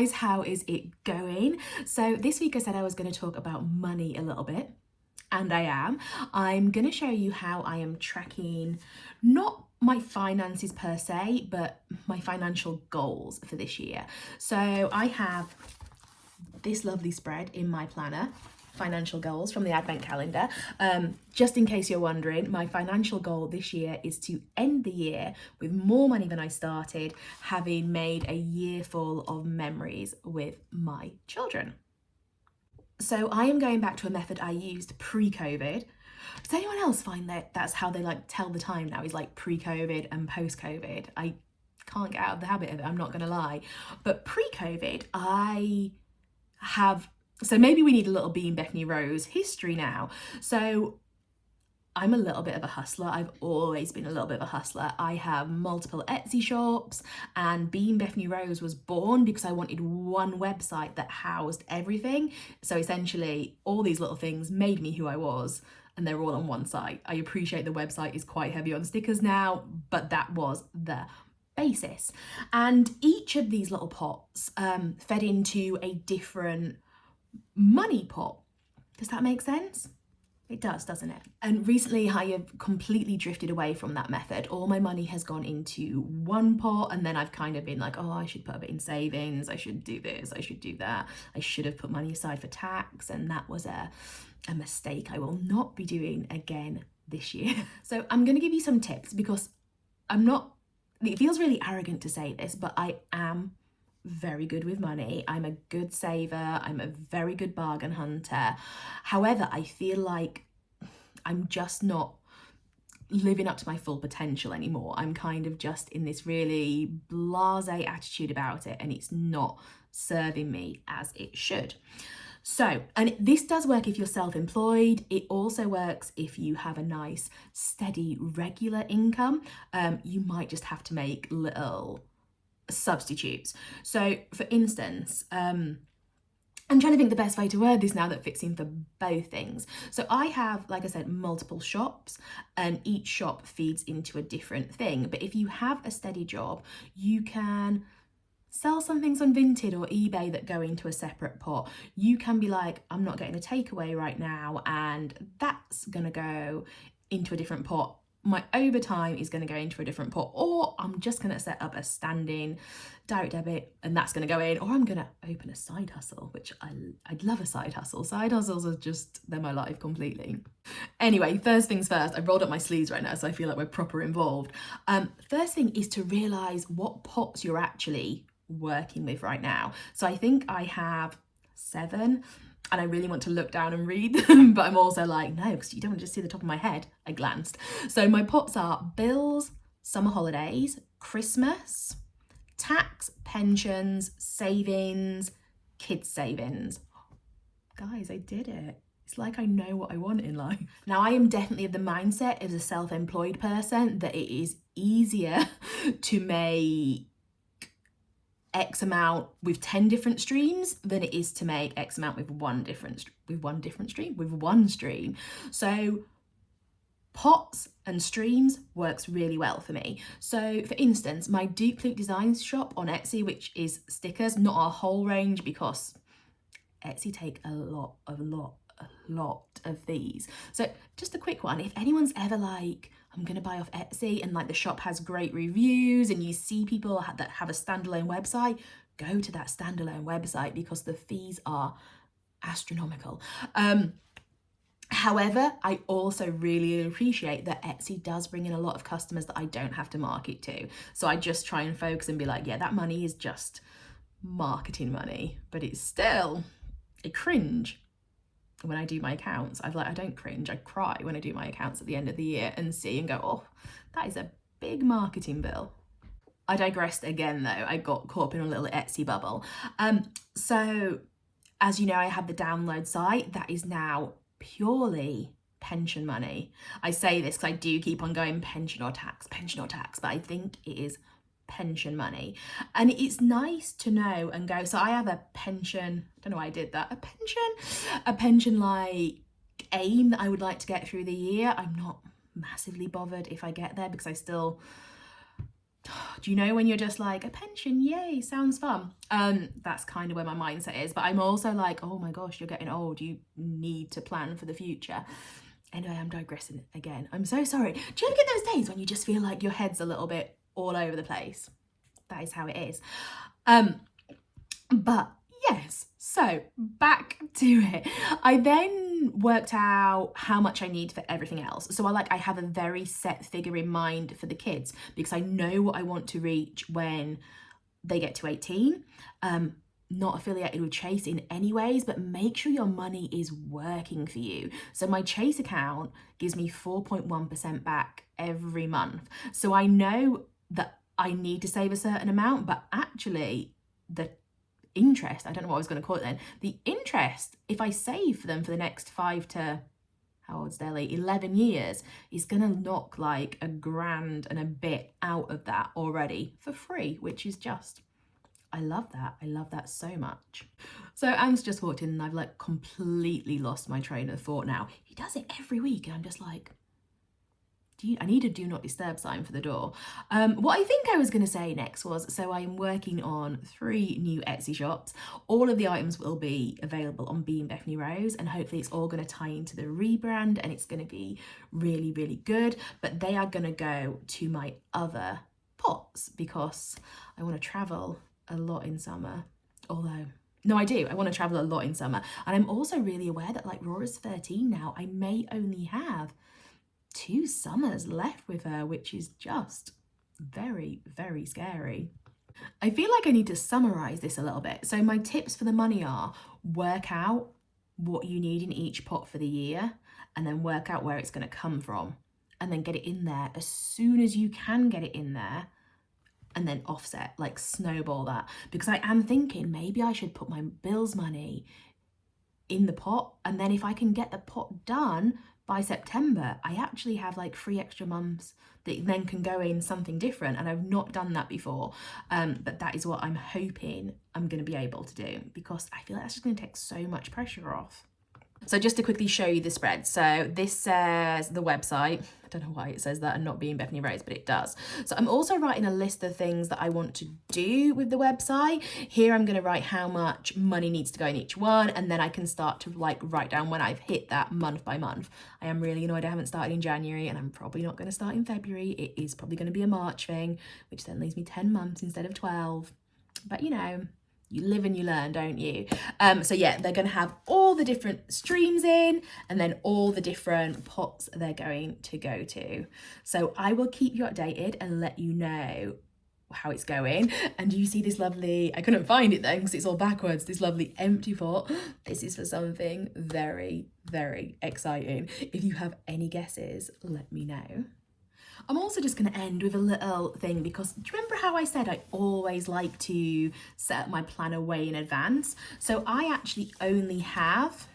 guys, how is it going? So this week I said I was going to talk about money a little bit, and I am. I'm going to show you how I am tracking not my finances per se, but my financial goals for this year. So I have this lovely spread in my planner, financial goals from the advent calendar. Just in case you're wondering, my financial goal this year is to end the year with more money than I started, having made a year full of memories with my children. So I am going back to a method I used pre-COVID. Does anyone else find that that's how they like tell the time now, is like pre-COVID and post-COVID? I can't get out of the habit of it, I'm not gonna lie. But pre-COVID, so maybe we need a little Being Bethany Rose history now. So I'm a little bit of a hustler. I've always been a little bit of a hustler. I have multiple Etsy shops, and Being Bethany Rose was born because I wanted one website that housed everything. So essentially all these little things made me who I was, and they're all on one site. I appreciate the website is quite heavy on stickers now, but that was the basis. And each of these little pots fed into a different money pot. Does that make sense? It does, doesn't it? And recently I have completely drifted away from that method. All my money has gone into one pot, and then I've kind of been like, oh, I should put a bit in savings, I should do this, I should do that, I should have put money aside for tax, and that was a mistake I will not be doing again this year. So I'm going to give you some tips, because it feels really arrogant to say this, but I am very good with money. I'm a good saver. I'm a very good bargain hunter. However, I feel like I'm just not living up to my full potential anymore. I'm kind of just in this really blasé attitude about it, and it's not serving me as it should. So, and this does work if you're self-employed. It also works if you have a nice, steady, regular income. You might just have to make little substitutes. So for instance, I'm trying to think the best way to word this now that fits in for both things. So I have, like I said, multiple shops, and each shop feeds into a different thing. But if you have a steady job, you can sell some things on Vinted or eBay that go into a separate pot. You can be like, I'm not getting a takeaway right now, and that's gonna go into a different pot. My overtime is going to go into a different pot, or I'm just going to set up a standing direct debit and that's going to go in, or I'm going to open a side hustle, which I'd love a side hustle. Side hustles are just, they're my life completely. Anyway, first things first, I've rolled up my sleeves right now, so I feel like we're proper involved. First thing is to realise what pots you're actually working with right now. So I think I have 7, and I really want to look down and read them, but I'm also like, no, because you don't just see the top of my head. I glanced. So my pots are bills, summer holidays, Christmas, tax, pensions, savings, kids savings. Guys, I did it. It's like I know what I want in life. Now, I am definitely of the mindset as a self-employed person that it is easier to make X amount with 10 different streams than it is to make X amount with one stream. So pots and streams works really well for me. So for instance, my Duke Luke Designs shop on Etsy, which is stickers, not a whole range because Etsy take a lot of these. So just a quick one, if anyone's ever like, I'm gonna buy off Etsy and like the shop has great reviews and you see people that have a standalone website, go to that standalone website because the fees are astronomical. However, I also really appreciate that Etsy does bring in a lot of customers that I don't have to market to. So I just try and focus and be like, yeah, that money is just marketing money, but it's still a cringe when I do my accounts. I don't cringe, I cry when I do my accounts at the end of the year and see and go, oh, that is a big marketing bill. I digressed again though, I got caught up in a little Etsy bubble. So as you know, I have the download site that is now purely pension money. I say this because I do keep on going pension or tax, but I think it is pension money. And it's nice to know and go, so I have a pension, I don't know why I did that, a pension like aim that I would like to get through the year. I'm not massively bothered if I get there because I still do you know when you're just like, a pension, yay, sounds fun? That's kind of where my mindset is. But I'm also like, oh my gosh, you're getting old, you need to plan for the future. Anyway, I'm digressing again. I'm so sorry. Do you ever get those days when you just feel like your head's a little bit all over the place? That is how it is. But yes, so back to it. I then worked out how much I need for everything else. So I have a very set figure in mind for the kids because I know what I want to reach when they get to 18. Not affiliated with Chase in any ways, but make sure your money is working for you. So my Chase account gives me 4.1% back every month. So I know that I need to save a certain amount, but actually the interest, I don't know what I was going to call it then, the interest, if I save for them for the next 5 to, how old's Deli, 11 years, is going to knock like $1,000 and a bit out of that already for free, which is just, I love that. I love that so much. So Anne's just walked in and I've like completely lost my train of thought now. He does it every week and I'm just like, I need a do not disturb sign for the door. What I think I was going to say next was, so I'm working on 3 new Etsy shops. All of the items will be available on Being Bethany Rose, and hopefully it's all going to tie into the rebrand and it's going to be really, really good. But they are going to go to my other pots because I want to travel a lot in summer. Although, no, I do. I want to travel a lot in summer. And I'm also really aware that like Rora's 13 now, I may only have 2 summers left with her, which is just very, very scary. I feel like I need to summarize this a little bit. So my tips for the money are: work out what you need in each pot for the year and then work out where it's going to come from and then get it in there as soon as you can get it in there, and then offset, like snowball that, because I am thinking maybe I should put my bills money in the pot, and then if I can get the pot done by September, I actually have like 3 extra months that then can go in something different, and I've not done that before. But that is what I'm hoping I'm going to be able to do, because I feel like that's just going to take so much pressure off. So just to quickly show you the spread. So this says the website. I don't know why it says that and not Being Bethany Rose, but it does. So I'm also writing a list of things that I want to do with the website. Here I'm going to write how much money needs to go in each one, and then I can start to like write down when I've hit that month by month. I am really annoyed I haven't started in January, and I'm probably not going to start in February. It is probably going to be a March thing, which then leaves me 10 months instead of 12. But you know, you live and you learn, don't you? So yeah, they're going to have all the different streams in and then all the different pots they're going to go to. So I will keep you updated and let you know how it's going. And you see this lovely, I couldn't find it then because it's all backwards, this lovely empty pot. This is for something very, very exciting. If you have any guesses, let me know. I'm also just going to end with a little thing, because do you remember how I said I always like to set up my planner way in advance? So I actually only have,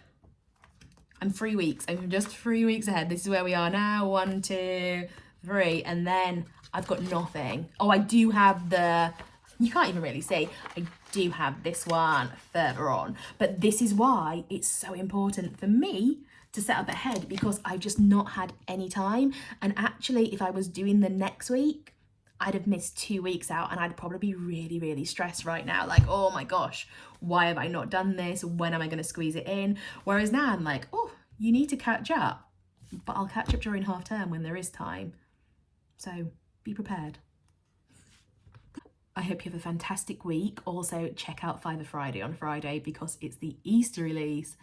I'm 3 weeks, I'm just 3 weeks ahead. This is where we are now, 1, 2, 3, and then I've got nothing. Oh, I do have the, you can't even really see, I do have this one further on, but this is why it's so important for me to set up ahead, because I've just not had any time. And actually, if I was doing the next week, I'd have missed 2 weeks out, and I'd probably be really, really stressed right now. Like, oh my gosh, why have I not done this? When am I going to squeeze it in? Whereas now I'm like, oh, you need to catch up, but I'll catch up during half term when there is time. So be prepared. I hope you have a fantastic week. Also, check out Fiver Friday on Friday because it's the Easter release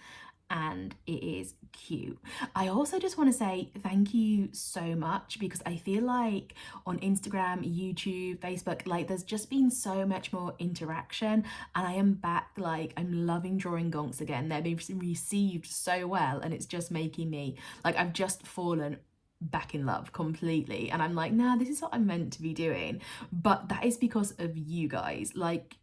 and it is cute. I also just want to say thank you so much, because I feel like on Instagram, YouTube, Facebook, like there's just been so much more interaction, and I am back, like I'm loving drawing gonks again. They're being received so well, and it's just making me, like I've just fallen back in love completely, and I'm like, nah, this is what I'm meant to be doing. But that is because of you guys. Like,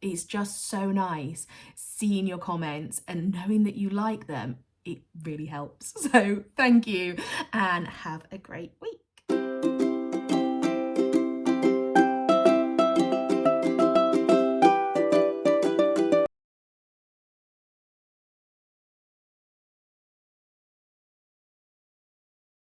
it's just so nice seeing your comments and knowing that you like them. It really helps. So thank you and have a great week.